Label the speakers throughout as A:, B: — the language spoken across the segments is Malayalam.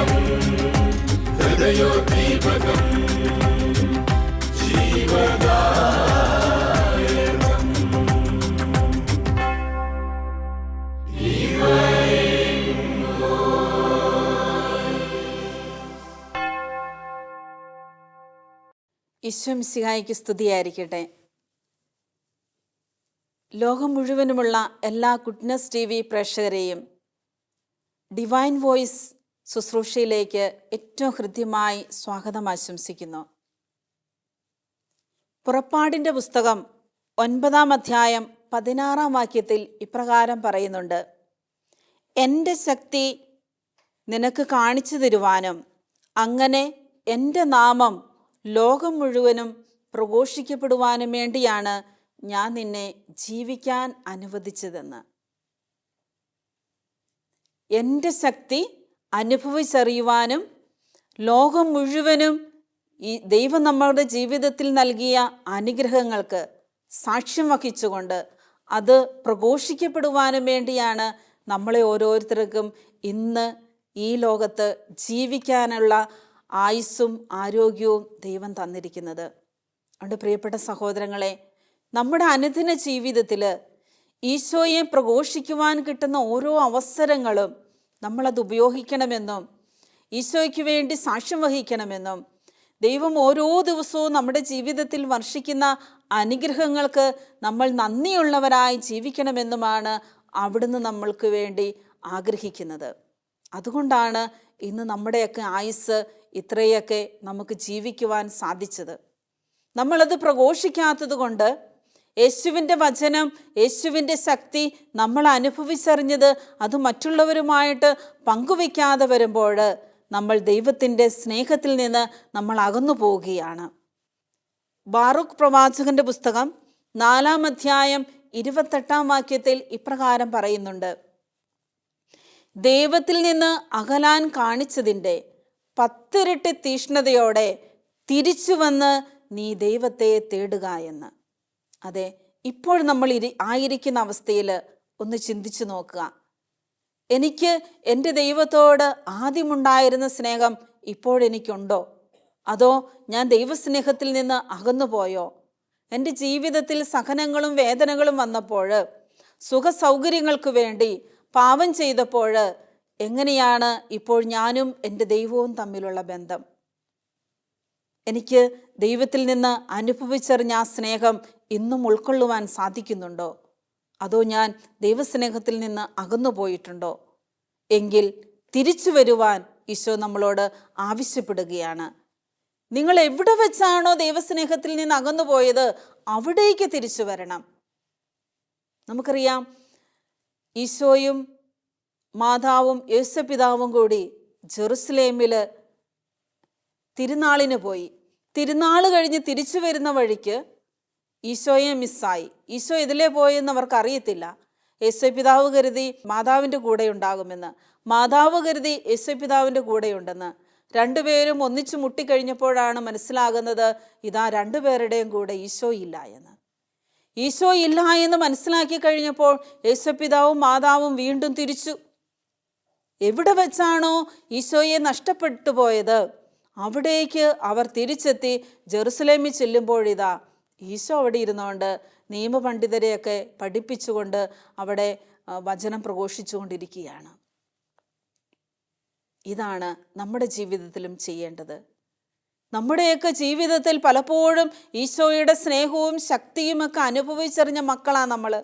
A: ദീപകം ഹൃദയോദ്ദീപകം ജീവദായകം.
B: ഈശോ മിശിഹായ്ക്ക് സ്തുതിയായിരിക്കട്ടെ. ലോകം മുഴുവനുമുള്ള എല്ലാ ഗുഡ്നസ് TV പ്രേക്ഷകരെയും ഡിവൈൻ വോയിസ് ശുശ്രൂഷയിലേക്ക് ഏറ്റവും ഹൃദ്യമായി സ്വാഗതം ആശംസിക്കുന്നു. പുറപ്പാടിൻ്റെ പുസ്തകം 9-ാം അധ്യായം 16-ാം വാക്യത്തിൽ ഇപ്രകാരം പറയുന്നുണ്ട്: എൻ്റെ ശക്തി നിനക്ക് കാണിച്ചു തരുവാനും അങ്ങനെ എൻ്റെ നാമം ലോകം മുഴുവനും പ്രഘോഷിക്കപ്പെടുവാനും വേണ്ടിയാണ് ഞാൻ നിന്നെ ജീവിക്കാൻ അനുവദിച്ചതെന്ന്. എൻ്റെ ശക്തി അനുഭവിച്ചറിയുവാനും ലോകം മുഴുവനും ഈ ദൈവം നമ്മളുടെ ജീവിതത്തിൽ നൽകിയ അനുഗ്രഹങ്ങൾക്ക് സാക്ഷ്യം വഹിച്ചുകൊണ്ട് അത് പ്രഘോഷിക്കപ്പെടുവാനും വേണ്ടിയാണ് നമ്മളെ ഓരോരുത്തർക്കും ഇന്ന് ഈ ലോകത്ത് ജീവിക്കാനുള്ള ആയുസ്സും ആരോഗ്യവും ദൈവം തന്നിരിക്കുന്നത്. അതുകൊണ്ട് പ്രിയപ്പെട്ട സഹോദരങ്ങളെ, നമ്മുടെ അനുദിന ജീവിതത്തിൽ ഈശോയെ പ്രഘോഷിക്കുവാൻ കിട്ടുന്ന ഓരോ അവസരങ്ങളും നമ്മളത് ഉപയോഗിക്കണമെന്നും ഈശോയ്ക്ക് വേണ്ടി സാക്ഷ്യം വഹിക്കണമെന്നും ദൈവം ഓരോ ദിവസവും നമ്മുടെ ജീവിതത്തിൽ വർഷിക്കുന്ന അനുഗ്രഹങ്ങൾക്ക് നമ്മൾ നന്ദിയുള്ളവരായി ജീവിക്കണമെന്നുമാണ് അവിടുന്ന് നമ്മൾക്ക് വേണ്ടി ആഗ്രഹിക്കുന്നത്. അതുകൊണ്ടാണ് ഇന്ന് നമ്മുടെയൊക്കെ ആയുസ് ഇത്രയൊക്കെ നമുക്ക് ജീവിക്കുവാൻ സാധിച്ചത്. നമ്മളത് പ്രഘോഷിക്കാത്തത് കൊണ്ട്, യേശുവിൻ്റെ വചനം, യേശുവിൻ്റെ ശക്തി നമ്മൾ അനുഭവിച്ചറിഞ്ഞത് അത് മറ്റുള്ളവരുമായിട്ട് പങ്കുവയ്ക്കാതെ വരുമ്പോൾ നമ്മൾ ദൈവത്തിൻ്റെ സ്നേഹത്തിൽ നിന്ന് നമ്മൾ അകന്നു പോവുകയാണ്. ബാറൂക്ക് പ്രവാചകന്റെ പുസ്തകം 4-ാം അധ്യായം 28-ാം വാക്യത്തിൽ ഇപ്രകാരം പറയുന്നുണ്ട്: ദൈവത്തിൽ നിന്ന് അകലാൻ കാണിച്ചതിൻ്റെ 10 ഇരട്ടി തീഷ്ണതയോടെ തിരിച്ചു വന്ന് നീ ദൈവത്തെ തേടുക എന്ന്. അതെ, ഇപ്പോൾ നമ്മൾ ആയിരിക്കുന്ന അവസ്ഥയിൽ ഒന്ന് ചിന്തിച്ചു നോക്കുക. എനിക്ക് എൻ്റെ ദൈവത്തോട് ആദ്യമുണ്ടായിരുന്ന സ്നേഹം ഇപ്പോഴെനിക്കുണ്ടോ? അതോ ഞാൻ ദൈവസ്നേഹത്തിൽ നിന്ന് അകന്നുപോയോ? എൻ്റെ ജീവിതത്തിൽ സഹനങ്ങളും വേദനകളും വന്നപ്പോൾ, സുഖസൗകര്യങ്ങൾക്ക് വേണ്ടി പാപം ചെയ്തപ്പോൾ എങ്ങനെയാണ് ഇപ്പോൾ ഞാനും എൻ്റെ ദൈവവും തമ്മിലുള്ള ബന്ധം? എനിക്ക് ദൈവത്തിൽ നിന്ന് അനുഭവിച്ചറിഞ്ഞ ആ സ്നേഹം ഇന്നും ഉൾക്കൊള്ളുവാൻ സാധിക്കുന്നുണ്ടോ? അതോ ഞാൻ ദൈവസ്നേഹത്തിൽ നിന്ന് അകന്നു പോയിട്ടുണ്ടോ? എങ്കിൽ തിരിച്ചു വരുവാൻ ഈശോ നമ്മളോട് ആവശ്യപ്പെടുകയാണ്. നിങ്ങൾ എവിടെ വെച്ചാണോ ദൈവസ്നേഹത്തിൽ നിന്ന് അകന്നു പോയത് അവിടേക്ക് തിരിച്ചു വരണം. നമുക്കറിയാം, ഈശോയും മാതാവും യേശുപിതാവും കൂടി ജെറുസലേമിൽ തിരുനാളിന് പോയി. തിരുനാൾ കഴിഞ്ഞ് തിരിച്ചു വരുന്ന വഴിക്ക് ഈശോയെ മിസ്സായി. ഈശോ ഇതിലേ പോയെന്ന് അവർക്ക് അറിയത്തില്ല. യേശുപിതാവ് കരുതി മാതാവിൻ്റെ കൂടെ ഉണ്ടാകുമെന്ന്, മാതാവ് കരുതി യേശുപിതാവിൻ്റെ കൂടെയുണ്ടെന്ന്. രണ്ടുപേരും ഒന്നിച്ചു മുട്ടിക്കഴിഞ്ഞപ്പോഴാണ് മനസ്സിലാകുന്നത്, ഇതാ രണ്ടുപേരുടെയും കൂടെ ഈശോ ഇല്ല എന്ന്. ഈശോ ഇല്ല എന്ന് മനസ്സിലാക്കി കഴിഞ്ഞപ്പോൾ യേശുപിതാവും മാതാവും വീണ്ടും തിരിച്ചു. എവിടെ വെച്ചാണോ ഈശോയെ നഷ്ടപ്പെട്ടു പോയത് അവിടേക്ക് അവർ തിരിച്ചെത്തി. ജെറുസലേമിൽ ചെല്ലുമ്പോഴിതാ ഈശോ അവിടെ ഇരുന്നുകൊണ്ട് നിയമപണ്ഡിതരെയൊക്കെ പഠിപ്പിച്ചുകൊണ്ട് അവിടെ വചനം പ്രഘോഷിച്ചുകൊണ്ടിരിക്കുകയാണ്. ഇതാണ് നമ്മുടെ ജീവിതത്തിലും ചെയ്യേണ്ടത്. നമ്മുടെയൊക്കെ ജീവിതത്തിൽ പലപ്പോഴും ഈശോയുടെ സ്നേഹവും ശക്തിയുമൊക്കെ അനുഭവിച്ചറിഞ്ഞ മക്കളാണ് നമ്മൾ.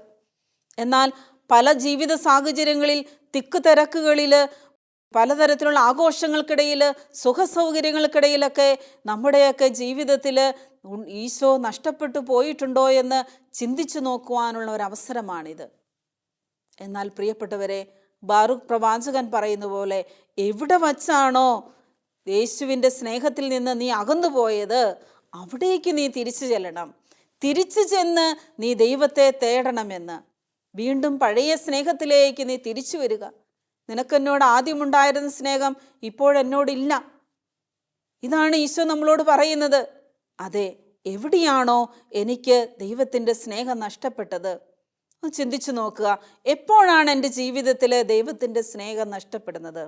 B: എന്നാൽ പല ജീവിത സാഹചര്യങ്ങളിൽ, തിക്കുതിരക്കുകളിൽ, പലതരത്തിലുള്ള ആഘോഷങ്ങൾക്കിടയിൽ, സുഖസൗകര്യങ്ങൾക്കിടയിലൊക്കെ നമ്മുടെയൊക്കെ ജീവിതത്തിൽ ഈശോ നഷ്ടപ്പെട്ടു പോയിട്ടുണ്ടോ എന്ന് ചിന്തിച്ചു നോക്കുവാനുള്ള ഒരവസരമാണിത്. എന്നാൽ പ്രിയപ്പെട്ടവരെ, ബാറൂക്ക് പ്രവാചകൻ പറയുന്ന പോലെ, എവിടെ വച്ചാണോ യേശുവിൻ്റെ സ്നേഹത്തിൽ നിന്ന് നീ അകന്നു പോയത് അവിടേക്ക് നീ തിരിച്ചു ചെല്ലണം. തിരിച്ചു ചെന്ന് നീ ദൈവത്തെ തേടണമെന്ന്. വീണ്ടും പഴയ സ്നേഹത്തിലേക്ക് നീ തിരിച്ചു വരിക. നിനക്കെന്നോട് ആദ്യമുണ്ടായിരുന്ന സ്നേഹം ഇപ്പോഴെന്നോടില്ല. ഇതാണ് ഈശോ നമ്മളോട് പറയുന്നത്. അതെ, എവിടെയാണോ എനിക്ക് ദൈവത്തിൻ്റെ സ്നേഹം നഷ്ടപ്പെട്ടത് ഒന്ന് ചിന്തിച്ചു നോക്കുക. എപ്പോഴാണ് എൻ്റെ ജീവിതത്തിൽ ദൈവത്തിൻ്റെ സ്നേഹം നഷ്ടപ്പെടുന്നത്?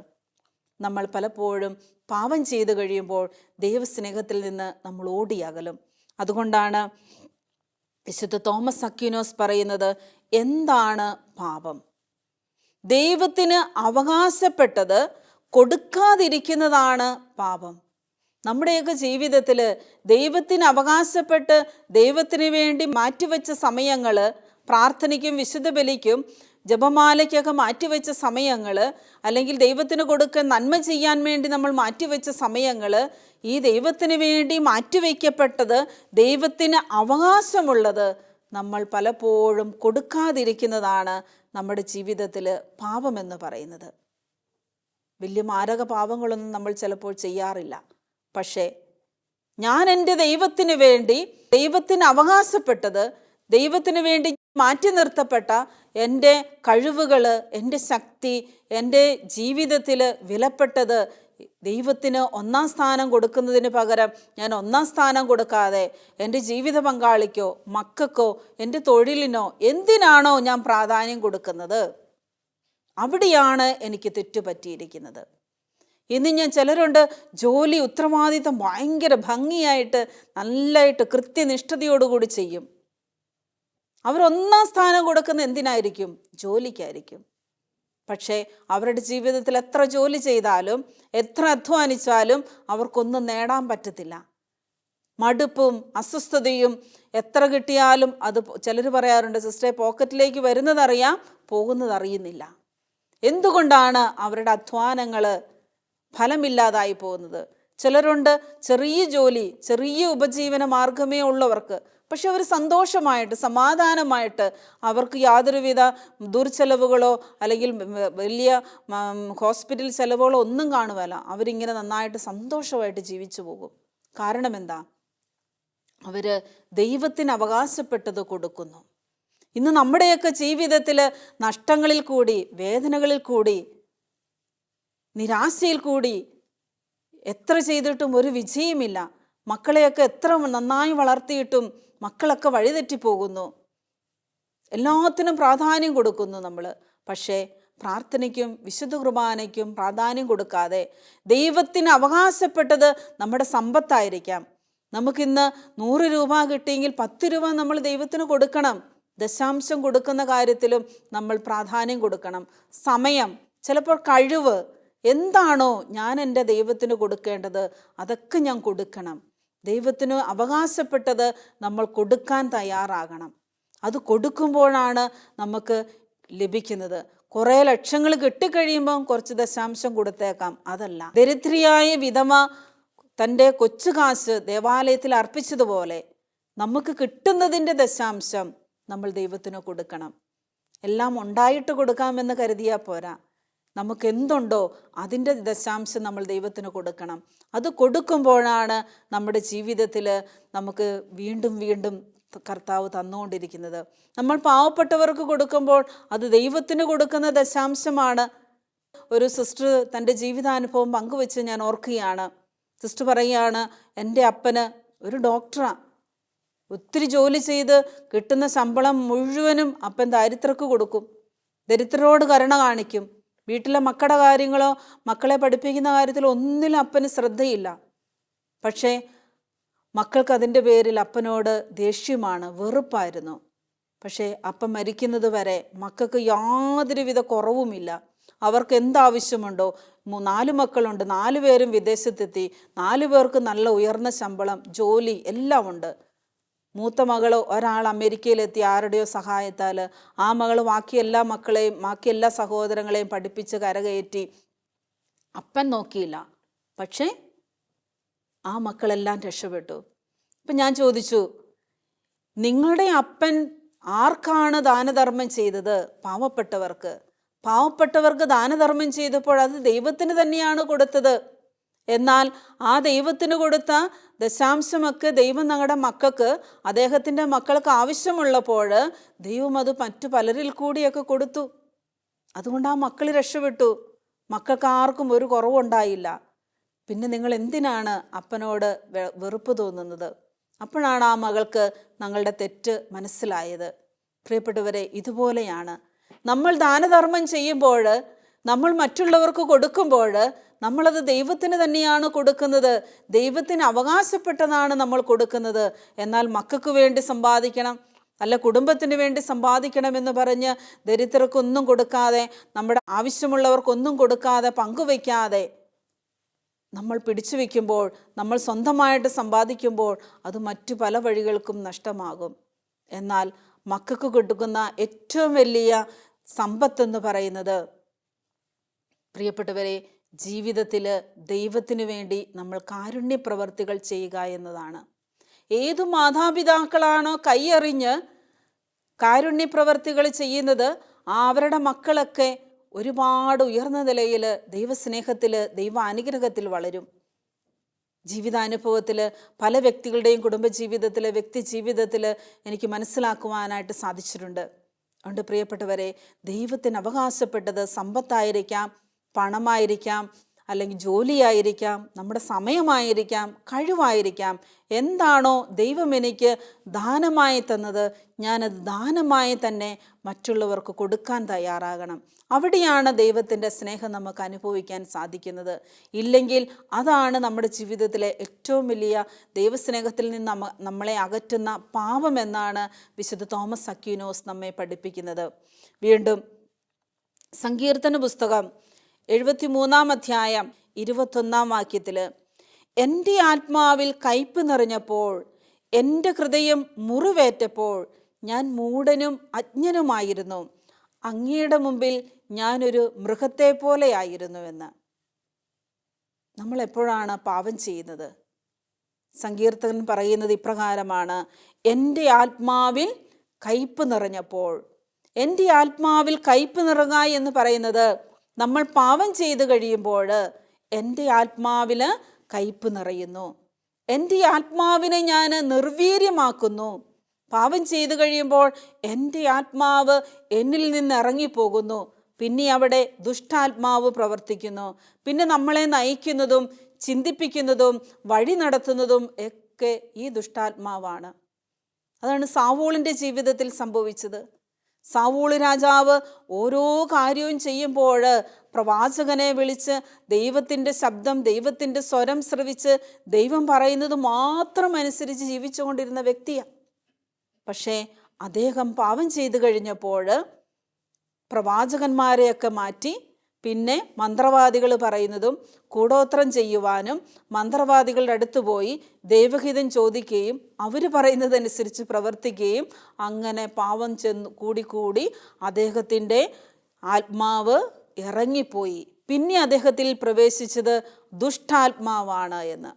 B: നമ്മൾ പലപ്പോഴും പാപം ചെയ്തു കഴിയുമ്പോൾ ദൈവസ്നേഹത്തിൽ നിന്ന് നമ്മൾ ഓടിയകലും. അതുകൊണ്ടാണ് വിശുദ്ധ തോമസ് അക്വീനോസ് പറയുന്നത്, എന്താണ് പാപം? ദൈവത്തിന് അവകാശപ്പെട്ടത് കൊടുക്കാതിരിക്കുന്നതാണ് പാപം. നമ്മുടെയൊക്കെ ജീവിതത്തിൽ ദൈവത്തിന് അവകാശപ്പെട്ട് ദൈവത്തിന് വേണ്ടി മാറ്റിവെച്ച സമയങ്ങൾ, പ്രാർത്ഥനയ്ക്കും വിശുദ്ധ ബലിക്കും ജപമാലയ്ക്കൊക്കെ മാറ്റിവെച്ച സമയങ്ങൾ, അല്ലെങ്കിൽ ദൈവത്തിന് കൊടുക്കാൻ നന്മ ചെയ്യാൻ വേണ്ടി നമ്മൾ മാറ്റിവെച്ച സമയങ്ങൾ, ഈ ദൈവത്തിന് വേണ്ടി മാറ്റിവെക്കപ്പെട്ടത്, ദൈവത്തിന് അവകാശമുള്ളത് നമ്മൾ പലപ്പോഴും കൊടുക്കാതിരിക്കുന്നതാണ് നമ്മുടെ ജീവിതത്തിൽ പാപമെന്ന് പറയുന്നത്. വലിയ മാരക പാപങ്ങളൊന്നും നമ്മൾ ചിലപ്പോൾ ചെയ്യാറില്ല. പക്ഷേ ഞാൻ എൻ്റെ ദൈവത്തിന് വേണ്ടി, ദൈവത്തിന് അവകാശപ്പെട്ടത്, ദൈവത്തിന് വേണ്ടി മാറ്റി നിർത്തപ്പെട്ട എൻ്റെ കഴിവുകൾ, എൻ്റെ ശക്തി, എൻ്റെ ജീവിതത്തിൽ വിലപ്പെട്ടത് ദൈവത്തിന് ഒന്നാം സ്ഥാനം കൊടുക്കുന്നതിന് പകരം ഞാൻ ഒന്നാം സ്ഥാനം കൊടുക്കാതെ എൻ്റെ ജീവിത പങ്കാളിക്കോ മക്കൾക്കോ എൻ്റെ തൊഴിലിനോ എന്തിനാണോ ഞാൻ പ്രാധാന്യം കൊടുക്കുന്നത്, അവിടെയാണ് എനിക്ക് തെറ്റുപറ്റിയിരിക്കുന്നത്. ഇന്ന് ഞാൻ ചിലരുണ്ട്, ജോലി ഉത്തരവാദിത്തം ഭയങ്കര ഭംഗിയായിട്ട് നല്ലതായിട്ട് കൃത്യനിഷ്ഠതയോടുകൂടി ചെയ്യും. അവരൊന്നാം സ്ഥാനം കൊടുക്കുന്ന എന്തിനായിരിക്കും? ജോലിക്കായിരിക്കും. പക്ഷേ അവരുടെ ജീവിതത്തിൽ എത്ര ജോലി ചെയ്താലും എത്ര അധ്വാനിച്ചാലും അവർക്കൊന്നും നേടാൻ പറ്റത്തില്ല. മടുപ്പും അസ്വസ്ഥതയും എത്ര കിട്ടിയാലും അത്, ചിലർ പറയാറുണ്ട്, സിസ്റ്ററെ പോക്കറ്റിലേക്ക് വരുന്നതറിയാം, പോകുന്നതറിയുന്നില്ല. എന്തുകൊണ്ടാണ്? അവരുടെ അധ്വാനങ്ങൾ ഫലമില്ലാതായി പോകുന്നത്. ചിലരുണ്ട്, ചെറിയ ജോലി, ചെറിയ ഉപജീവന മാർഗമേ ഉള്ളവർക്ക്, പക്ഷെ അവർ സന്തോഷമായിട്ട് സമാധാനമായിട്ട്, അവർക്ക് യാതൊരുവിധ ദുർച്ചെലവുകളോ അല്ലെങ്കിൽ വലിയ ഹോസ്പിറ്റൽ ചെലവുകളോ ഒന്നും കാണുമല്ല. അവരിങ്ങനെ നന്നായിട്ട് സന്തോഷമായിട്ട് ജീവിച്ചു പോകും. കാരണം എന്താ? അവർ ദൈവത്തിന് അവകാശപ്പെട്ടത് കൊടുക്കുന്നു. ഇന്ന് നമ്മുടെയൊക്കെ ജീവിതത്തിൽ നഷ്ടങ്ങളിൽ കൂടി, വേദനകളിൽ കൂടി, നിരാശയിൽ കൂടി എത്ര ചെയ്തിട്ടും ഒരു വിജയമില്ല. മക്കളെയൊക്കെ എത്ര നന്നായി വളർത്തിയിട്ടും മക്കളൊക്കെ വഴിതെറ്റിപ്പോകുന്നു. എല്ലാത്തിനും പ്രാധാന്യം കൊടുക്കുന്നു നമ്മൾ. പക്ഷേ പ്രാർത്ഥനയ്ക്കും വിശുദ്ധ കുർബാനയ്ക്കും പ്രാധാന്യം കൊടുക്കാതെ, ദൈവത്തിന് അവകാശപ്പെട്ടത് നമ്മുടെ സമ്പത്തായിരിക്കാം. നമുക്കിന്ന് 100 രൂപ കിട്ടിയെങ്കിൽ 10 രൂപ നമ്മൾ ദൈവത്തിന് കൊടുക്കണം. ദശാംശം കൊടുക്കുന്ന കാര്യത്തിലും നമ്മൾ പ്രാധാന്യം കൊടുക്കണം. സമയം, ചിലപ്പോൾ കഴിവ്, എന്താണോ ഞാൻ എൻ്റെ ദൈവത്തിന് കൊടുക്കേണ്ടത് അതൊക്കെ ഞാൻ കൊടുക്കണം. ദൈവത്തിന് അവകാശപ്പെട്ടത് നമ്മൾ കൊടുക്കാൻ തയ്യാറാകണം. അത് കൊടുക്കുമ്പോഴാണ് നമുക്ക് ലഭിക്കുന്നത്. കുറേ ലക്ഷങ്ങൾ കിട്ടിക്കഴിയുമ്പം കുറച്ച് ദശാംശം കൊടുത്തേക്കാം, അതല്ല. ദരിദ്രയായ വിധവ തൻ്റെ കൊച്ചു കാശ് ദേവാലയത്തിൽ അർപ്പിച്ചതുപോലെ നമുക്ക് കിട്ടുന്നതിൻ്റെ ദശാംശം നമ്മൾ ദൈവത്തിന് കൊടുക്കണം. എല്ലാം ഉണ്ടായിട്ട് കൊടുക്കാമെന്ന് കരുതിയാൽ പോരാ. നമുക്ക് എന്തുണ്ടോ അതിൻ്റെ ദശാംശം നമ്മൾ ദൈവത്തിന് കൊടുക്കണം. അത് കൊടുക്കുമ്പോഴാണ് നമ്മുടെ ജീവിതത്തിൽ നമുക്ക് വീണ്ടും വീണ്ടും കർത്താവ് തന്നുകൊണ്ടിരിക്കുന്നത്. നമ്മൾ പാവപ്പെട്ടവർക്ക് കൊടുക്കുമ്പോൾ അത് ദൈവത്തിന് കൊടുക്കുന്ന ദശാംശമാണ്. ഒരു സിസ്റ്റർ തൻ്റെ ജീവിതാനുഭവം പങ്കുവെച്ച് ഞാൻ ഓർക്കുകയാണ്. സിസ്റ്റർ പറയുകയാണ്, എൻ്റെ അപ്പന് ഒരു ഡോക്ടറാണ്, ഒത്തിരി ജോലി ചെയ്ത് കിട്ടുന്ന ശമ്പളം മുഴുവനും അപ്പൻ ദരിദ്രർക്ക് കൊടുക്കും, ദരിദ്രരോട് കരുണ കാണിക്കും. വീട്ടിലെ മക്കളുടെ കാര്യങ്ങളോ മക്കളെ പഠിപ്പിക്കുന്ന കാര്യത്തിലോ ഒന്നിലും അപ്പന് ശ്രദ്ധയില്ല. പക്ഷേ മക്കൾക്ക് അതിൻ്റെ പേരിൽ അപ്പനോട് ദേഷ്യമാണ്, വെറുപ്പായിരുന്നു. പക്ഷേ അപ്പൻ മരിക്കുന്നത് വരെ മക്കൾക്ക് യാതൊരുവിധ കുറവുമില്ല. അവർക്ക് എന്താവശ്യമുണ്ടോ, 4 മക്കളുണ്ട്, 4 പേരും വിദേശത്തെത്തി, 4 പേർക്ക് നല്ല ഉയർന്ന ശമ്പളം, ജോലി എല്ലാം ഉണ്ട്. മൂത്ത മകൾ ഒരാൾ അമേരിക്കയിലെത്തി ആരുടെയോ സഹായത്താൽ, ആ മകൾ ബാക്കി എല്ലാ മക്കളെയും ബാക്കി എല്ലാ സഹോദരങ്ങളെയും പഠിപ്പിച്ച് കരകയറ്റി. അപ്പൻ നോക്കിയില്ല, പക്ഷേ ആ മക്കളെല്ലാം രക്ഷപ്പെട്ടു. അപ്പം ഞാൻ ചോദിച്ചു, നിങ്ങളുടെ അപ്പൻ ആർക്കാണ് ദാനധർമ്മം ചെയ്തത്? പാവപ്പെട്ടവർക്ക്. പാവപ്പെട്ടവർക്ക് ദാനധർമ്മം ചെയ്തപ്പോൾ അത് ദൈവത്തിന് തന്നെയാണ് കൊടുത്തത്. എന്നാൽ ആ ദൈവത്തിന് കൊടുത്ത ദശാംശമൊക്കെ ദൈവം ഞങ്ങളുടെ മക്കൾക്ക്, അദ്ദേഹത്തിൻ്റെ മക്കൾക്ക് ആവശ്യമുള്ളപ്പോൾ ദൈവം അത് മറ്റു പലരിൽ കൂടിയൊക്കെ കൊടുത്തു. അതുകൊണ്ട് ആ മക്കൾ രക്ഷപ്പെട്ടു. മക്കൾക്ക് ആർക്കും ഒരു കുറവുണ്ടായില്ല. പിന്നെ നിങ്ങൾ എന്തിനാണ് അപ്പനോട് വെറുപ്പ് തോന്നുന്നത്? അപ്പോഴാണ് ആ മകൾക്ക് ഞങ്ങളുടെ തെറ്റ് മനസ്സിലായത്. പ്രിയപ്പെട്ടവരെ, ഇതുപോലെയാണ് നമ്മൾ ദാനധർമ്മം ചെയ്യുമ്പോൾ നമ്മൾ മറ്റുള്ളവർക്ക് കൊടുക്കുമ്പോൾ നമ്മളത് ദൈവത്തിന് തന്നെയാണ് കൊടുക്കുന്നത്. ദൈവത്തിന് അവകാശപ്പെട്ടതാണ് നമ്മൾ കൊടുക്കുന്നത്. എന്നാൽ മക്കൾക്ക് വേണ്ടി സമ്പാദിക്കണം, അല്ല കുടുംബത്തിന് വേണ്ടി സമ്പാദിക്കണമെന്ന് പറഞ്ഞ് ദരിദ്രർക്കൊന്നും കൊടുക്കാതെ, നമ്മുടെ ആവശ്യമുള്ളവർക്കൊന്നും കൊടുക്കാതെ, പങ്കുവയ്ക്കാതെ നമ്മൾ പിടിച്ചു വയ്ക്കുമ്പോൾ, നമ്മൾ സ്വന്തമായിട്ട് സമ്പാദിക്കുമ്പോൾ അത് മറ്റു പല വഴികൾക്കും നഷ്ടമാകും. എന്നാൽ മക്കൾക്ക് കൊടുക്കുന്ന ഏറ്റവും വലിയ സമ്പത്തെന്ന് പറയുന്നത്, പ്രിയപ്പെട്ടവരെ, ജീവിതത്തിൽ ദൈവത്തിനു വേണ്ടി നമ്മൾ കാരുണ്യ പ്രവർത്തികൾ ചെയ്യുക എന്നതാണ്. ഏതു മാതാപിതാക്കളാണോ കൈയറിഞ്ഞ് കാരുണ്യ പ്രവർത്തികൾ ചെയ്യുന്നത്, അവരുടെ മക്കളൊക്കെ ഒരുപാട് ഉയർന്ന നിലയിൽ ദൈവസ്നേഹത്തിൽ, ദൈവാനുഗ്രഹത്തിൽ വളരും. ജീവിതാനുഭവത്തിൽ പല വ്യക്തികളുടെയും കുടുംബജീവിതത്തിൽ, വ്യക്തി ജീവിതത്തിൽ എനിക്ക് മനസ്സിലാക്കുവാനായിട്ട് സാധിച്ചിട്ടുണ്ട്. അതുകൊണ്ട് പ്രിയപ്പെട്ടവരെ, ദൈവത്തിന് അവകാശപ്പെട്ടത് സമ്പത്തായിരിക്കാം, പണമായിരിക്കാം, അല്ലെങ്കിൽ ജോലിയായിരിക്കാം, നമ്മുടെ സമയമായിരിക്കാം, കഴിവായിരിക്കാം. എന്താണോ ദൈവം എനിക്ക് ദാനമായി തന്നത്, ഞാനത് ദാനമായി തന്നെ മറ്റുള്ളവർക്ക് കൊടുക്കാൻ തയ്യാറാകണം. അവിടെയാണ് ദൈവത്തിൻ്റെ സ്നേഹം നമുക്ക് അനുഭവിക്കാൻ സാധിക്കുന്നത്. ഇല്ലെങ്കിൽ അതാണ് നമ്മുടെ ജീവിതത്തിലെ ഏറ്റവും വലിയ ദൈവസ്നേഹത്തിൽ നിന്ന് നമ്മളെ അകറ്റുന്ന പാപമെന്നാണ് വിശുദ്ധ തോമസ് അക്വീനോസ് നമ്മെ പഠിപ്പിക്കുന്നത്. വീണ്ടും സങ്കീർത്തന പുസ്തകം 73 അധ്യായം 21 വാക്യത്തിൽ, എൻ്റെ ആത്മാവിൽ കയ്പ് നിറഞ്ഞപ്പോൾ, എൻ്റെ ഹൃദയം മുറിവേറ്റപ്പോൾ, ഞാൻ മൂഢനും അജ്ഞനുമായിരുന്നു, അങ്ങയുടെ മുമ്പിൽ ഞാനൊരു മൃഗത്തെ പോലെയായിരുന്നുവെന്ന്. നമ്മൾ എപ്പോഴാണ് പാപം ചെയ്യുന്നത്? സങ്കീർത്തകൻ പറയുന്നത് ഇപ്രകാരമാണ്: എൻ്റെ ആത്മാവിൽ കയ്പ് നിറഞ്ഞപ്പോൾ. എൻ്റെ ആത്മാവിൽ കയ്പ് നിറങ്ങുക എന്ന് പറയുന്നത്, നമ്മൾ പാപം ചെയ്തു കഴിയുമ്പോൾ എൻ്റെ ആത്മാവിൽ കയ്പ് നിറയുന്നു, എൻ്റെ ആത്മാവിനെ ഞാൻ നിർവീര്യമാക്കുന്നു. പാപം ചെയ്തു കഴിയുമ്പോൾ എൻ്റെ ആത്മാവ് എന്നിൽ നിന്ന് ഇറങ്ങിപ്പോകുന്നു. പിന്നെ അവിടെ ദുഷ്ടാത്മാവ് പ്രവർത്തിക്കുന്നു. പിന്നെ നമ്മളെ നയിക്കുന്നതും ചിന്തിപ്പിക്കുന്നതും വഴി നടത്തുന്നതും ഒക്കെ ഈ ദുഷ്ടാത്മാവാണ്. അതാണ് സാവൂളിൻ്റെ ജീവിതത്തിൽ സംഭവിച്ചത്. സാവൂൾ രാജാവ് ഓരോ കാര്യവും ചെയ്യുമ്പോൾ പ്രവാചകനെ വിളിച്ച് ദൈവത്തിൻ്റെ ശബ്ദം, ദൈവത്തിൻ്റെ സ്വരം ശ്രവിച്ച് ദൈവം പറയുന്നത് മാത്രം അനുസരിച്ച് ജീവിച്ചുകൊണ്ടിരുന്ന വ്യക്തിയാണ്. പക്ഷേ അദ്ദേഹം പാപം ചെയ്തു കഴിഞ്ഞപ്പോൾ പ്രവാചകന്മാരെയൊക്കെ മാറ്റി പിന്നെ മന്ത്രവാദികൾ പറയുന്നതും കൂടോത്രം ചെയ്യുവാനും മന്ത്രവാദികളുടെ അടുത്ത് പോയി ദൈവഹിതം ചോദിക്കുകയും അവർ പറയുന്നതനുസരിച്ച് പ്രവർത്തിക്കുകയും അങ്ങനെ പാപം കൂടി അദ്ദേഹത്തിൻ്റെ ആത്മാവ് ഇറങ്ങിപ്പോയി. പിന്നെ അദ്ദേഹത്തിൽ പ്രവേശിച്ചത് ദുഷ്ടാത്മാവാണ് എന്ന്.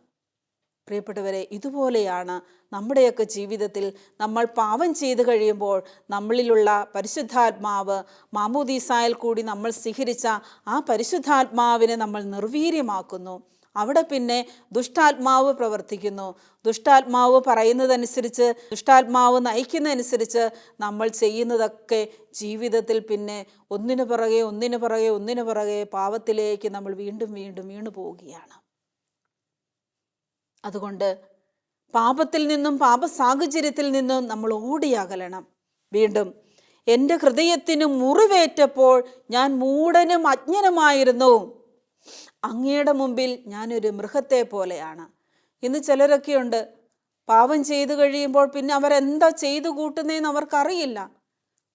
B: പ്രിയപ്പെട്ടവരെ, ഇതുപോലെയാണ് നമ്മുടെയൊക്കെ ജീവിതത്തിൽ നമ്മൾ പാപം ചെയ്തു കഴിയുമ്പോൾ നമ്മളിലുള്ള പരിശുദ്ധാത്മാവ്, മാമോദീസായിൽ കൂടി നമ്മൾ സ്വീകരിച്ച ആ പരിശുദ്ധാത്മാവിനെ നമ്മൾ നിർവീര്യമാക്കുന്നു. അവിടെ പിന്നെ ദുഷ്ടാത്മാവ് പ്രവർത്തിക്കുന്നു. ദുഷ്ടാത്മാവ് പറയുന്നതനുസരിച്ച്, ദുഷ്ടാത്മാവ് നയിക്കുന്നതനുസരിച്ച് നമ്മൾ ചെയ്യുന്നതൊക്കെ ജീവിതത്തിൽ പിന്നെ ഒന്നിനു പുറകെ പാപത്തിലേക്ക് നമ്മൾ വീണ്ടും വീണു പോവുകയാണ്. അതുകൊണ്ട് പാപത്തിൽ നിന്നും, പാപ സാഹചര്യത്തിൽ നിന്നും നമ്മൾ ഓടിയകലണം. വീണ്ടും, എൻ്റെ ഹൃദയത്തിന് മുറിവേറ്റപ്പോൾ ഞാൻ മൂഢനും അജ്ഞനുമായിരുന്നു, അങ്ങയുടെ മുമ്പിൽ ഞാനൊരു മൃഗത്തെ പോലെയാണ്. ഇന്ന് ചിലരൊക്കെയുണ്ട്, പാപം ചെയ്തു കഴിയുമ്പോൾ പിന്നെ അവരെന്താ ചെയ്തു കൂട്ടുന്നതെന്ന് അവർക്കറിയില്ല.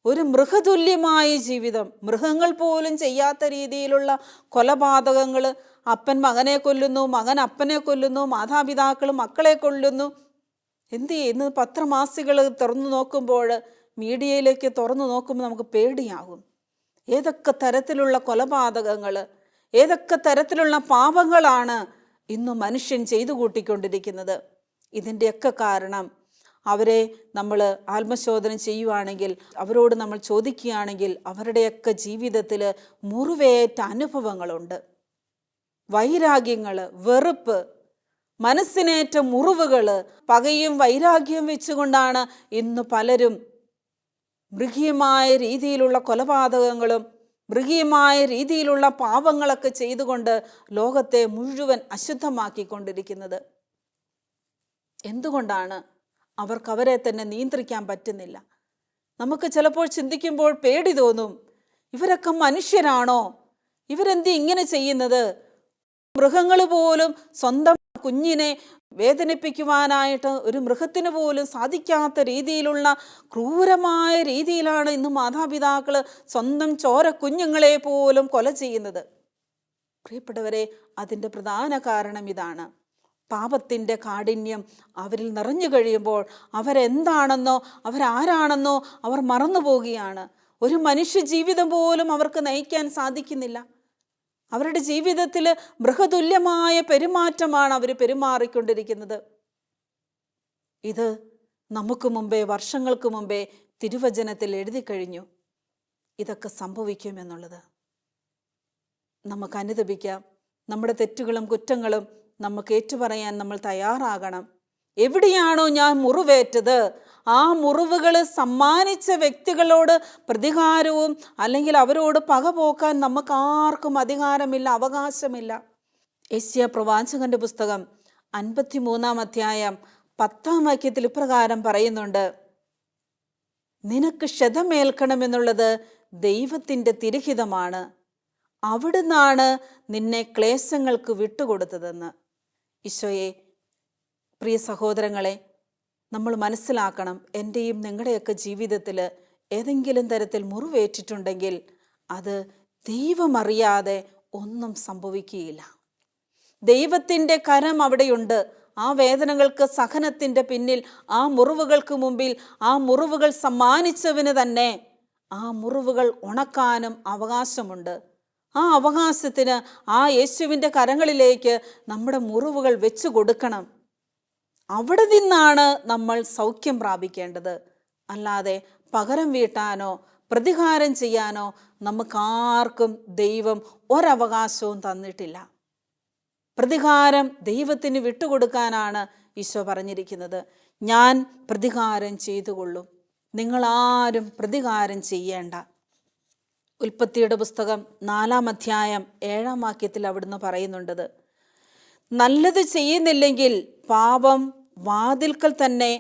B: ഒരു മൃഗതുല്യമായ ജീവിതം, മൃഗങ്ങൾ പോലും ചെയ്യാത്ത രീതിയിലുള്ള കൊലപാതകങ്ങൾ. അപ്പൻ മകനെ കൊല്ലുന്നു, മകൻ അപ്പനെ കൊല്ലുന്നു, മാതാപിതാക്കൾ മക്കളെ കൊല്ലുന്നു. എന്ത് ചെയ്യും? ഇന്ന് പത്രമാസികൾ തുറന്നു നോക്കുമ്പോൾ, മീഡിയയിലേക്ക് തുറന്നു നോക്കുമ്പോൾ നമുക്ക് പേടിയാകും. ഏതൊക്കെ തരത്തിലുള്ള കൊലപാതകങ്ങൾ, ഏതൊക്കെ തരത്തിലുള്ള പാപങ്ങളാണ് ഇന്ന് മനുഷ്യൻ ചെയ്തു കൂട്ടിക്കൊണ്ടിരിക്കുന്നത്. ഇതിൻ്റെയൊക്കെ കാരണം അവരെ നമ്മൾ ആത്മശോധന ചെയ്യുവാണെങ്കിൽ, അവരോട് നമ്മൾ ചോദിക്കുകയാണെങ്കിൽ, അവരുടെയൊക്കെ ജീവിതത്തിൽ മുറിവേറ്റ അനുഭവങ്ങളുണ്ട്. വൈരാഗ്യങ്ങൾ, വെറുപ്പ്, മനസ്സിനേറ്റ മുറിവുകൾ, പകയും വൈരാഗ്യവും വെച്ചുകൊണ്ടാണ് ഇന്ന് പലരും മൃഗീയമായ രീതിയിലുള്ള കൊലപാതകങ്ങളും മൃഗീയമായ രീതിയിലുള്ള പാപങ്ങളൊക്കെ ചെയ്തുകൊണ്ട് ലോകത്തെ മുഴുവൻ അശുദ്ധമാക്കിക്കൊണ്ടിരിക്കുന്നത്. എന്തുകൊണ്ടാണ്? അവരെ തന്നെ നിയന്ത്രിക്കാൻ പറ്റുന്നില്ല. നമുക്ക് ചിലപ്പോൾ ചിന്തിക്കുമ്പോൾ പേടി തോന്നും, ഇവരൊക്കെ മനുഷ്യരാണോ? ഇവരെന്തി ഇങ്ങനെ ചെയ്യുന്നത്? മൃഗങ്ങൾ പോലും സ്വന്തം കുഞ്ഞിനെ വേദനിപ്പിക്കുവാനായിട്ട് ഒരു മൃഗത്തിന് പോലും സാധിക്കാത്ത രീതിയിലുള്ള ക്രൂരമായ രീതിയിലാണ് ഇന്ന് മാതാപിതാക്കൾ സ്വന്തം ചോര കുഞ്ഞുങ്ങളെ പോലും കൊല ചെയ്യുന്നത്. പ്രിയപ്പെട്ടവരെ, അതിൻ്റെ പ്രധാന കാരണം ഇതാണ്. പാപത്തിൻ്റെ കാഠിന്യം അവരിൽ നിറഞ്ഞു കഴിയുമ്പോൾ അവരെന്താണെന്നോ അവരാരാണെന്നോ അവർ മറന്നു പോവുകയാണ്. ഒരു മനുഷ്യ ജീവിതം പോലും അവർക്ക് നയിക്കാൻ സാധിക്കുന്നില്ല. അവരുടെ ജീവിതത്തിൽ മൃഗതുല്യമായ പെരുമാറ്റമാണ് അവർ പെരുമാറിക്കൊണ്ടിരിക്കുന്നത്. ഇത് നമുക്ക് മുമ്പേ, വർഷങ്ങൾക്ക് മുമ്പേ തിരുവചനത്തിൽ എഴുതി കഴിഞ്ഞു ഇതൊക്കെ സംഭവിക്കുമെന്നുള്ളത്. നമുക്ക് അനുതപിക്കാം. നമ്മുടെ തെറ്റുകളും കുറ്റങ്ങളും നമുക്ക് ഏറ്റുപറയാൻ നമ്മൾ തയ്യാറാകണം. എവിടെയാണോ ഞാൻ മുറിവേറ്റത്, ആ മുറിവുകൾ സമ്മാനിച്ച വ്യക്തികളോട് പ്രതികാരവും അല്ലെങ്കിൽ അവരോട് പക പോക്കാൻ നമുക്ക് ആർക്കും അധികാരമില്ല, അവകാശമില്ല. യെശയ്യാ പ്രവാചകന്റെ പുസ്തകം 53-ാം അധ്യായം 10-ാം വാക്യത്തിൽ ഇപ്രകാരം പറയുന്നുണ്ട്: നിനക്ക് ക്ഷതമേൽക്കണമെന്നുള്ളത് ദൈവത്തിൻ്റെ തിരുഹിതമാണ്, അവിടുന്നാണ് നിന്നെ ക്ലേശങ്ങൾക്ക് വിട്ടുകൊടുത്തതെന്ന്. ഈശോയെ, പ്രിയ സഹോദരങ്ങളെ, നമ്മൾ മനസ്സിലാക്കണം, എൻ്റെയും നിങ്ങളുടെയൊക്കെ ജീവിതത്തിൽ ഏതെങ്കിലും തരത്തിൽ മുറിവേറ്റിട്ടുണ്ടെങ്കിൽ അത് ദൈവമറിയാതെ ഒന്നും സംഭവിക്കുകയില്ല. ദൈവത്തിൻ്റെ കരം അവിടെയുണ്ട്. ആ വേദനകൾക്ക്, സഹനത്തിൻ്റെ പിന്നിൽ, ആ മുറിവുകൾക്ക് മുമ്പിൽ, ആ മുറിവുകൾ സമ്മാനിച്ചവന് തന്നെ ആ മുറിവുകൾ ഉണക്കാനും അവകാശമുണ്ട്. ആ അവകാശത്തിന് ആ യേശുവിൻ്റെ കരങ്ങളിലേക്ക് നമ്മുടെ മുറിവുകൾ വെച്ചു കൊടുക്കണം. അവിടെ നിന്നാണ് നമ്മൾ സൗഖ്യം പ്രാപിക്കേണ്ടത്. അല്ലാതെ പകരം വീട്ടാനോ പ്രതികാരം ചെയ്യാനോ നമുക്കാർക്കും ദൈവം ഒരവകാശവും തന്നിട്ടില്ല. പ്രതികാരം ദൈവത്തിന് വിട്ടുകൊടുക്കാനാണ് ഈശോ പറഞ്ഞിരിക്കുന്നത്. ഞാൻ പ്രതികാരം ചെയ്തുകൊള്ളും, നിങ്ങളാരും പ്രതികാരം ചെയ്യേണ്ട. ഉൽപ്പത്തിയുടെ പുസ്തകം 4-ാം അധ്യായം 7-ാം വാക്യത്തിൽ അവിടുന്ന് പറയുന്നുണ്ടത്: നല്ലത് ചെയ്യുന്നില്ലെങ്കിൽ പാപം വാതിൽക്കൽ തന്നെ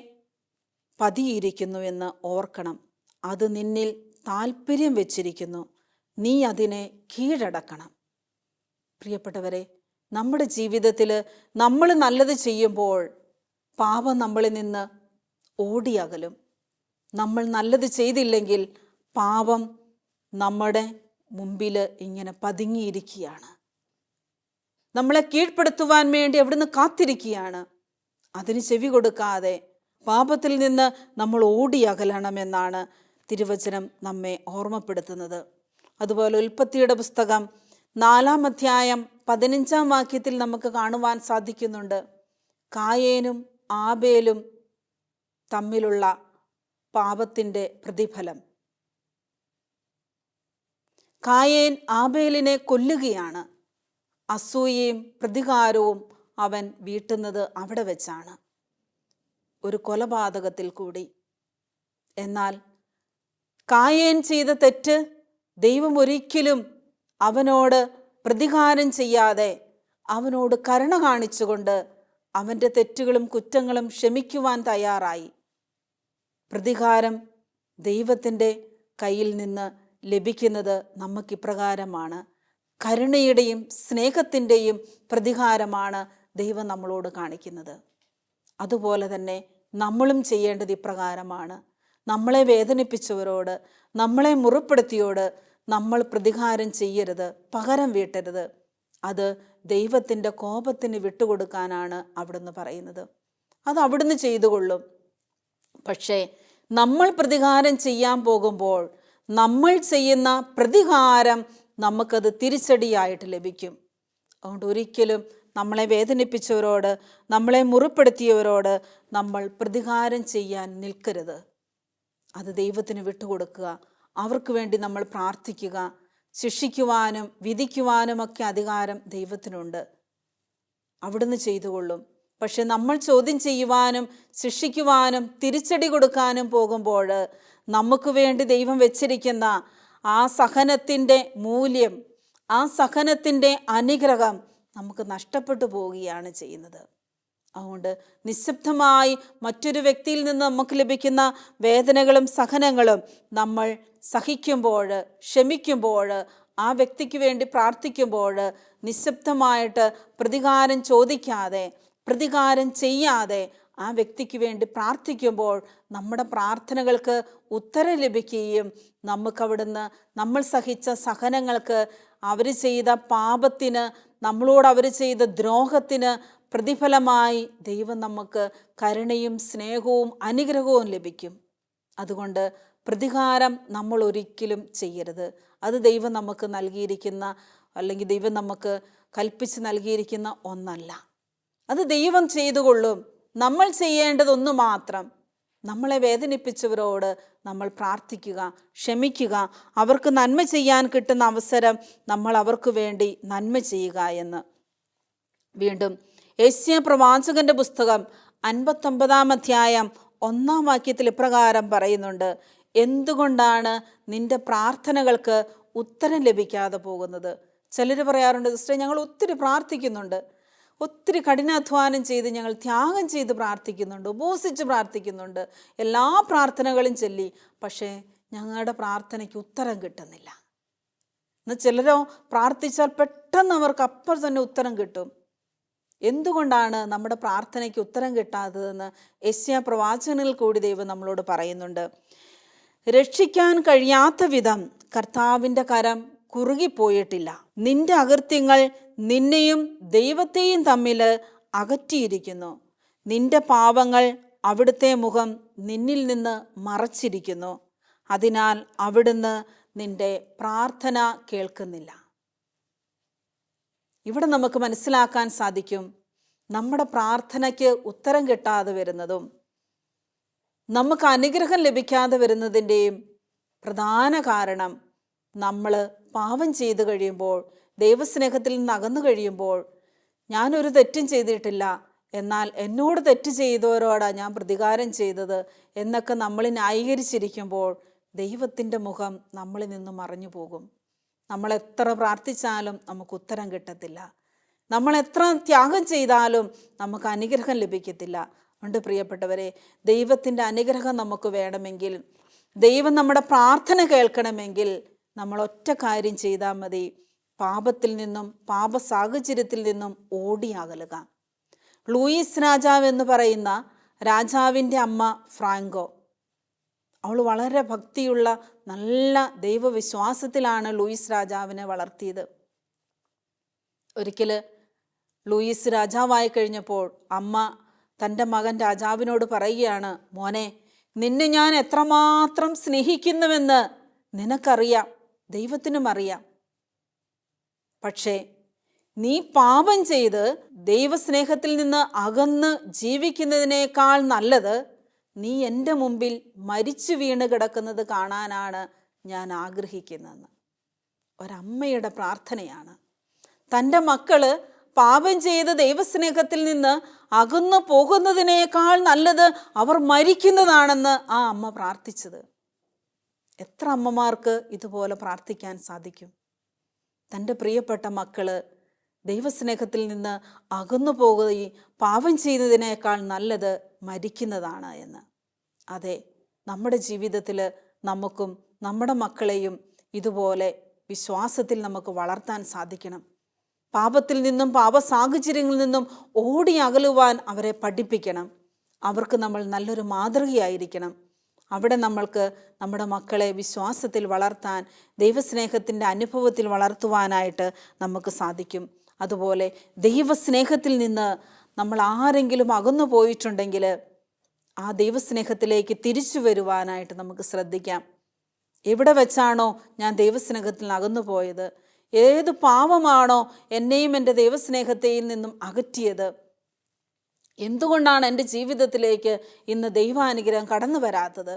B: പതിയിരിക്കുന്നുവെന്ന് ഓർക്കണം. അത് നിന്നിൽ താല്പര്യം വെച്ചിരിക്കുന്നു, നീ അതിനെ കീഴടക്കണം. പ്രിയപ്പെട്ടവരെ, നമ്മുടെ ജീവിതത്തിൽ നമ്മൾ നല്ലത് ചെയ്യുമ്പോൾ പാപം നമ്മളിൽ നിന്ന് ഓടിയകലും. നമ്മൾ നല്ലത് ചെയ്തില്ലെങ്കിൽ പാപം നമ്മുടെ മുമ്പിൽ ഇങ്ങനെ പതുങ്ങിയിരിക്കുകയാണ്. നമ്മളെ കീഴ്പ്പെടുത്തുവാൻ വേണ്ടി അവിടുന്ന് കാത്തിരിക്കുകയാണ്. അതിന് ചെവി കൊടുക്കാതെ പാപത്തിൽ നിന്ന് നമ്മൾ ഓടിയകലണമെന്നാണ് തിരുവചനം നമ്മെ ഓർമ്മപ്പെടുത്തുന്നത്. അതുപോലെ ഉൽപ്പത്തിയുടെ പുസ്തകം 4-ാം അധ്യായം 15-ാം വാക്യത്തിൽ നമുക്ക് കാണുവാൻ സാധിക്കുന്നുണ്ട്: കായേനും ആബേലും തമ്മിലുള്ള പാപത്തിൻ്റെ പ്രതിഫലം. കായേൻ ആബേലിനെ കൊല്ലുകയാണ്. അസൂയയും പ്രതികാരവും അവൻ വീട്ടുന്നത് അവിടെ വെച്ചാണ്, ഒരു കൊലപാതകത്തിൽ കൂടി. എന്നാൽ കായേൻ ചെയ്ത തെറ്റ് ദൈവം ഒരിക്കലും അവനോട് പ്രതികാരം ചെയ്യാതെ അവനോട് കരുണ കാണിച്ചുകൊണ്ട് അവൻ്റെ തെറ്റുകളും കുറ്റങ്ങളും ക്ഷമിക്കുവാൻ തയ്യാറായി. പ്രതികാരം ദൈവത്തിൻ്റെ കയ്യിൽ നിന്ന് ലഭിക്കുന്നത് നമുക്കിപ്രകാരമാണ്. കരുണയുടെയും സ്നേഹത്തിൻ്റെയും പ്രതികാരമാണ് ദൈവം നമ്മളോട് കാണിക്കുന്നത്. അതുപോലെ തന്നെ നമ്മളും ചെയ്യേണ്ടത് ഇപ്രകാരമാണ്. നമ്മളെ വേദനിപ്പിച്ചവരോട്, നമ്മളെ മുറിപ്പെടുത്തിയോട് നമ്മൾ പ്രതികാരം ചെയ്യരുത്, പകരം വീട്ടരുത്. അത് ദൈവത്തിൻ്റെ കോപത്തിന് വിട്ടുകൊടുക്കാനാണ് അവിടുന്ന് പറയുന്നത്. അത് അവിടുന്ന് ചെയ്തുകൊള്ളും. പക്ഷേ നമ്മൾ പ്രതികാരം ചെയ്യാൻ പോകുമ്പോൾ നമ്മൾ ചെയ്യുന്ന പ്രതികാരം നമുക്കത് തിരിച്ചടിയായിട്ട് ലഭിക്കും. അതുകൊണ്ട് ഒരിക്കലും നമ്മളെ വേദനിപ്പിച്ചവരോട്, നമ്മളെ മുറിപ്പെടുത്തിയവരോട് നമ്മൾ പ്രതികാരം ചെയ്യാൻ നിൽക്കരുത്. അത് ദൈവത്തിന് വിട്ടുകൊടുക്കുക. അവർക്ക് വേണ്ടി നമ്മൾ പ്രാർത്ഥിക്കുക. ശിക്ഷിക്കുവാനും വിധിക്കുവാനുമൊക്കെ അധികാരം ദൈവത്തിനുണ്ട്. അവിടുന്ന് ചെയ്തുകൊള്ളും. പക്ഷെ നമ്മൾ ചോദ്യം ചെയ്യുവാനും ശിക്ഷിക്കുവാനും തിരിച്ചടി കൊടുക്കാനും പോകുമ്പോൾ നമുക്ക് വേണ്ടി ദൈവം വെച്ചിരിക്കുന്ന ആ സഹനത്തിൻ്റെ മൂല്യം, ആ സഹനത്തിൻ്റെ അനുഗ്രഹം നമുക്ക് നഷ്ടപ്പെട്ടു പോവുകയാണ് ചെയ്യുന്നത്. അതുകൊണ്ട് നിശബ്ദമായി മറ്റൊരു വ്യക്തിയിൽ നിന്ന് നമുക്ക് ലഭിക്കുന്ന വേദനകളും സഹനങ്ങളും നമ്മൾ സഹിക്കുമ്പോൾ, ക്ഷമിക്കുമ്പോൾ ആ വ്യക്തിക്ക് വേണ്ടി പ്രാർത്ഥിക്കുമ്പോൾ നിശബ്ദമായിട്ട് പ്രതികാരം ചോദിക്കാതെ, പ്രതികാരം ചെയ്യാതെ ആ വ്യക്തിക്ക് വേണ്ടി പ്രാർത്ഥിക്കുമ്പോൾ നമ്മുടെ പ്രാർത്ഥനകൾക്ക് ഉത്തരം ലഭിക്കുകയും നമുക്കവിടുന്ന് നമ്മൾ സഹിച്ച സഹനങ്ങൾക്ക്, അവർ ചെയ്ത പാപത്തിന്, നമ്മളോട് അവർ ചെയ്ത ദ്രോഹത്തിന് പ്രതിഫലമായി ദൈവം നമുക്ക് കരുണയും സ്നേഹവും അനുഗ്രഹവും ലഭിക്കും. അതുകൊണ്ട് പ്രതികാരം നമ്മൾ ഒരിക്കലും ചെയ്യരുത്. അത് ദൈവം നമുക്ക് നൽകിയിരിക്കുന്ന, അല്ലെങ്കിൽ ദൈവം നമുക്ക് കൽപ്പിച്ച് നൽകിയിരിക്കുന്ന ഒന്നല്ല. അത് ദൈവം ചെയ്തുകൊള്ളും. നമ്മൾ ചെയ്യേണ്ടതൊന്നു മാത്രം, നമ്മളെ വേദനിപ്പിച്ചവരോട് നമ്മൾ പ്രാർത്ഥിക്കുക, ക്ഷമിക്കുക, അവർക്ക് നന്മ ചെയ്യാൻ കിട്ടുന്ന അവസരം നമ്മൾ അവർക്ക് വേണ്ടി നന്മ ചെയ്യുക എന്ന്. വീണ്ടും യെശയ്യാ പ്രവാചകന്റെ പുസ്തകം 59 അധ്യായം 1 വാക്യത്തിൽ ഇപ്രകാരം പറയുന്നുണ്ട്: എന്തുകൊണ്ടാണ് നിന്റെ പ്രാർത്ഥനകൾക്ക് ഉത്തരം ലഭിക്കാതെ പോകുന്നത്? ചിലർ പറയാറുണ്ട്, സിസ്റ്റർ ഞങ്ങൾ ഒത്തിരി പ്രാർത്ഥിക്കുന്നുണ്ട്, ഒത്തിരി കഠിനാധ്വാനം ചെയ്ത് ഞങ്ങൾ ത്യാഗം ചെയ്ത് പ്രാർത്ഥിക്കുന്നുണ്ട്, ഉപവസിച്ച് പ്രാർത്ഥിക്കുന്നുണ്ട്, എല്ലാ പ്രാർത്ഥനകളും ചൊല്ലി, പക്ഷേ ഞങ്ങളുടെ പ്രാർത്ഥനയ്ക്ക് ഉത്തരം കിട്ടുന്നില്ല. എന്നാൽ ചിലരോ പ്രാർത്ഥിച്ചാൽ പെട്ടെന്ന് അവർക്ക് അപ്പോൾ തന്നെ ഉത്തരം കിട്ടും. എന്തുകൊണ്ടാണ് നമ്മുടെ പ്രാർത്ഥനയ്ക്ക് ഉത്തരം കിട്ടാത്തതെന്ന് യെശയ്യാ പ്രവാചകനിൽ കൂടി ദൈവം നമ്മളോട് പറയുന്നുണ്ട്. രക്ഷിക്കാൻ കഴിയാത്ത വിധം കർത്താവിൻ്റെ കരം കുറുകിപ്പോയിട്ടില്ല. നിന്റെ അകൃത്യങ്ങൾ നിന്നെയും ദൈവത്തെയും തമ്മിൽ അകറ്റിയിരിക്കുന്നു. നിന്റെ പാപങ്ങൾ അവിടുത്തെ മുഖം നിന്നിൽ നിന്ന് മറച്ചിരിക്കുന്നു. അതിനാൽ അവിടുന്ന് നിന്റെ പ്രാർത്ഥന കേൾക്കുന്നില്ല. ഇവിടെ നമുക്ക് മനസ്സിലാക്കാൻ സാധിക്കും, നമ്മുടെ പ്രാർത്ഥനയ്ക്ക് ഉത്തരം കിട്ടാതെ വരുന്നതും നമുക്ക് അനുഗ്രഹം ലഭിക്കാതെ വരുന്നതിൻ്റെയും പ്രധാന കാരണം നമ്മൾ പാപം ചെയ്തു കഴിയുമ്പോൾ, ദൈവസ്നേഹത്തിൽ നിന്ന് അകന്നു കഴിയുമ്പോൾ, ഞാനൊരു തെറ്റും ചെയ്തിട്ടില്ല, എന്നാൽ എന്നോട് തെറ്റ് ചെയ്തവരോടാണ് ഞാൻ പ്രതികാരം ചെയ്തത് എന്നൊക്കെ നമ്മൾ ന്യായീകരിച്ചിരിക്കുമ്പോൾ ദൈവത്തിൻ്റെ മുഖം നമ്മളിൽ നിന്ന് മറഞ്ഞു പോകും. നമ്മൾ എത്ര പ്രാർത്ഥിച്ചാലും നമുക്ക് ഉത്തരം കിട്ടത്തില്ല. നമ്മൾ എത്ര ത്യാഗം ചെയ്താലും നമുക്ക് അനുഗ്രഹം ലഭിക്കത്തില്ല. അതുകൊണ്ട് പ്രിയപ്പെട്ടവരെ, ദൈവത്തിൻ്റെ അനുഗ്രഹം നമുക്ക് വേണമെങ്കിൽ, ദൈവം നമ്മുടെ പ്രാർത്ഥന കേൾക്കണമെങ്കിൽ നമ്മൾ ഒറ്റ കാര്യം ചെയ്താൽ മതി: പാപത്തിൽ നിന്നും പാപ സാഹചര്യത്തിൽ നിന്നും ഓടി അകലുക. ലൂയിസ് രാജാവ് എന്ന് പറയുന്ന രാജാവിൻ്റെ അമ്മ ഫ്രാങ്കോ, അവൾ വളരെ ഭക്തിയുള്ള നല്ല ദൈവവിശ്വാസത്തിലാണ് ലൂയിസ് രാജാവിനെ വളർത്തിയത്. ഒരിക്കൽ ലൂയിസ് രാജാവായി കഴിഞ്ഞപ്പോൾ അമ്മ തൻ്റെ മകൻ രാജാവിനോട് പറയുകയാണ്: മോനെ, നിന്നെ ഞാൻ എത്രമാത്രം സ്നേഹിക്കുന്നുവെന്ന് നിനക്കറിയാം, ദൈവത്തിനും അറിയാം. പക്ഷേ നീ പാപം ചെയ്ത് ദൈവസ്നേഹത്തിൽ നിന്ന് അകന്ന് ജീവിക്കുന്നതിനേക്കാൾ നല്ലത് നീ എൻ്റെ മുമ്പിൽ മരിച്ചു വീണ് കിടക്കുന്നത് കാണാനാണ് ഞാൻ ആഗ്രഹിക്കുന്നതെന്ന്. ഒരമ്മയുടെ പ്രാർത്ഥനയാണ്. തൻ്റെ മക്കള് പാപം ചെയ്ത് ദൈവസ്നേഹത്തിൽ നിന്ന് അകന്നു പോകുന്നതിനേക്കാൾ നല്ലത് അവർ മരിക്കുന്നതാണെന്ന് ആ അമ്മ പ്രാർത്ഥിച്ചത്. എത്ര അമ്മമാർക്ക് ഇതുപോലെ പ്രാർത്ഥിക്കാൻ സാധിക്കും? തൻ്റെ പ്രിയപ്പെട്ട മക്കള് ദൈവസ്നേഹത്തിൽ നിന്ന് അകന്നു പോകുകയും പാപം ചെയ്യുന്നതിനേക്കാൾ നല്ലത് മരിക്കുന്നതാണ് എന്ന്. അതെ, നമ്മുടെ ജീവിതത്തിൽ നമുക്കും നമ്മുടെ മക്കളെയും ഇതുപോലെ വിശ്വാസത്തിൽ നമുക്ക് വളർത്താൻ സാധിക്കണം. പാപത്തിൽ നിന്നും പാപ സാഹചര്യങ്ങളിൽ നിന്നും ഓടി അകലുവാൻ അവരെ പഠിപ്പിക്കണം. അവർക്ക് നമ്മൾ നല്ലൊരു മാതൃകയായിരിക്കണം. അവിടെ നമ്മൾക്ക് നമ്മുടെ മക്കളെ വിശ്വാസത്തിൽ വളർത്താൻ, ദൈവസ്നേഹത്തിൻ്റെ അനുഭവത്തിൽ വളർത്തുവാനായിട്ട് നമുക്ക് സാധിക്കും. അതുപോലെ ദൈവസ്നേഹത്തിൽ നിന്ന് നമ്മൾ ആരെങ്കിലും അകന്നു പോയിട്ടുണ്ടെങ്കിൽ ആ ദൈവസ്നേഹത്തിലേക്ക് തിരിച്ചു വരുവാനായിട്ട് നമുക്ക് ശ്രദ്ധിക്കാം. എവിടെ വെച്ചാണോ ഞാൻ ദൈവസ്നേഹത്തിൽ അകന്നു പോയത്, ഏത് പാപമാണോ എന്നെയും എൻ്റെ ദൈവസ്നേഹത്തെയും നിന്നും അകറ്റിയത്, എന്തുകൊണ്ടാണ് എൻ്റെ ജീവിതത്തിലേക്ക് ഇന്ന് ദൈവാനുഗ്രഹം കടന്നു വരാത്തത്,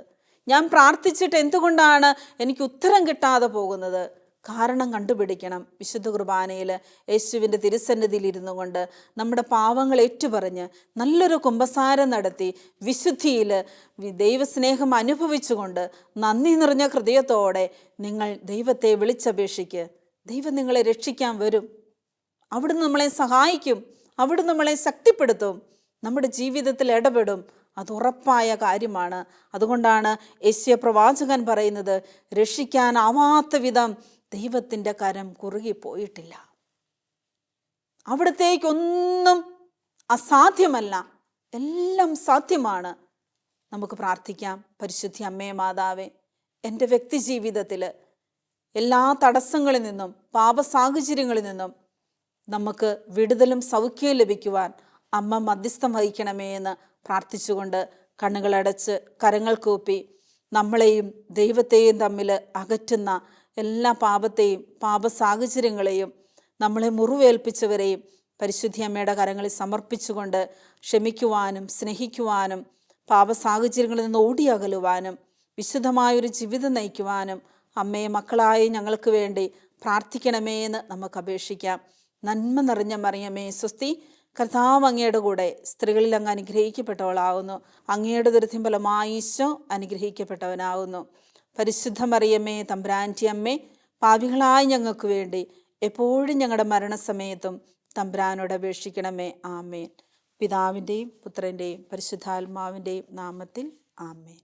B: ഞാൻ പ്രാർത്ഥിച്ചിട്ട് എന്തുകൊണ്ടാണ് എനിക്ക് ഉത്തരം കിട്ടാതെ പോകുന്നത്, കാരണം കണ്ടുപിടിക്കണം. വിശുദ്ധ കുർബാനയിൽ യേശുവിൻ്റെ തിരുസന്നിധിയിൽ ഇരുന്നു കൊണ്ട് നമ്മുടെ പാവങ്ങൾ ഏറ്റുപറഞ്ഞ് നല്ലൊരു കുമ്പസാരം നടത്തി വിശുദ്ധിയിൽ ദൈവസ്നേഹം അനുഭവിച്ചുകൊണ്ട് നന്ദി നിറഞ്ഞ ഹൃദയത്തോടെ നിങ്ങൾ ദൈവത്തെ വിളിച്ചപേക്ഷിക്ക്. ദൈവം നിങ്ങളെ രക്ഷിക്കാൻ വരും. അവിടുന്ന് നമ്മളെ സഹായിക്കും. അവിടുന്ന് നമ്മളെ ശക്തിപ്പെടുത്തും. നമ്മുടെ ജീവിതത്തിൽ ഇടപെടും. അത് ഉറപ്പായ കാര്യമാണ്. അതുകൊണ്ടാണ് യെശയ്യാ പ്രവാചകൻ പറയുന്നത്, രക്ഷിക്കാനാവാത്ത വിധം ദൈവത്തിൻ്റെ കരം കുറുകിപ്പോയിട്ടില്ല. അവിടത്തേക്കൊന്നും അസാധ്യമല്ല, എല്ലാം സാധ്യമാണ്. നമുക്ക് പ്രാർത്ഥിക്കാം. പരിശുദ്ധ അമ്മേ മാതാവേ, എൻ്റെ വ്യക്തി ജീവിതത്തിൽ എല്ലാ തടസ്സങ്ങളിൽ നിന്നും പാപസാഹചര്യങ്ങളിൽ നിന്നും നമുക്ക് വിടുതലും സൗഖ്യവും ലഭിക്കുവാൻ അമ്മ മധ്യസ്ഥം വഹിക്കണമേ എന്ന് പ്രാർത്ഥിച്ചുകൊണ്ട് കണ്ണുകളടച്ച് കരങ്ങൾ കൂപ്പി നമ്മളെയും ദൈവത്തെയും തമ്മിൽ അകറ്റുന്ന എല്ലാ പാപത്തെയും പാപസാഹചര്യങ്ങളെയും നമ്മളെ മുറിവേൽപ്പിച്ചവരെയും പരിശുദ്ധ അമ്മയുടെ കരങ്ങളിൽ സമർപ്പിച്ചുകൊണ്ട് ക്ഷമിക്കുവാനും സ്നേഹിക്കുവാനും പാപസാഹചര്യങ്ങളിൽ നിന്ന് ഓടിയകലുവാനും വിശുദ്ധമായൊരു ജീവിതം നയിക്കുവാനും അമ്മയെ മക്കളായി ഞങ്ങൾക്ക് വേണ്ടി പ്രാർത്ഥിക്കണമേ എന്ന് നമുക്ക് അപേക്ഷിക്കാം. നന്മ നിറഞ്ഞ മറിയമേ സ്വസ്തി, കർത്താവ് അങ്ങയുടെ കൂടെ സ്ത്രീകളിൽ അങ്ങ് അനുഗ്രഹിക്കപ്പെട്ടവളാകുന്നു. അങ്ങയുടെ ദുരിതഫലമായി ഈശോ അനുഗ്രഹിക്കപ്പെട്ടവനാകുന്നു. പരിശുദ്ധ മറിയമ്മേ തമ്പുരാൻ്റെ അമ്മേ, പാപികളായ ഞങ്ങൾക്ക് വേണ്ടി എപ്പോഴും ഞങ്ങളുടെ മരണസമയത്തും തമ്പുരാനോട് അപേക്ഷിക്കണമേ. ആമേൻ. പിതാവിൻ്റെയും പുത്രൻ്റെയും പരിശുദ്ധാത്മാവിൻ്റെയും നാമത്തിൽ ആമേൻ.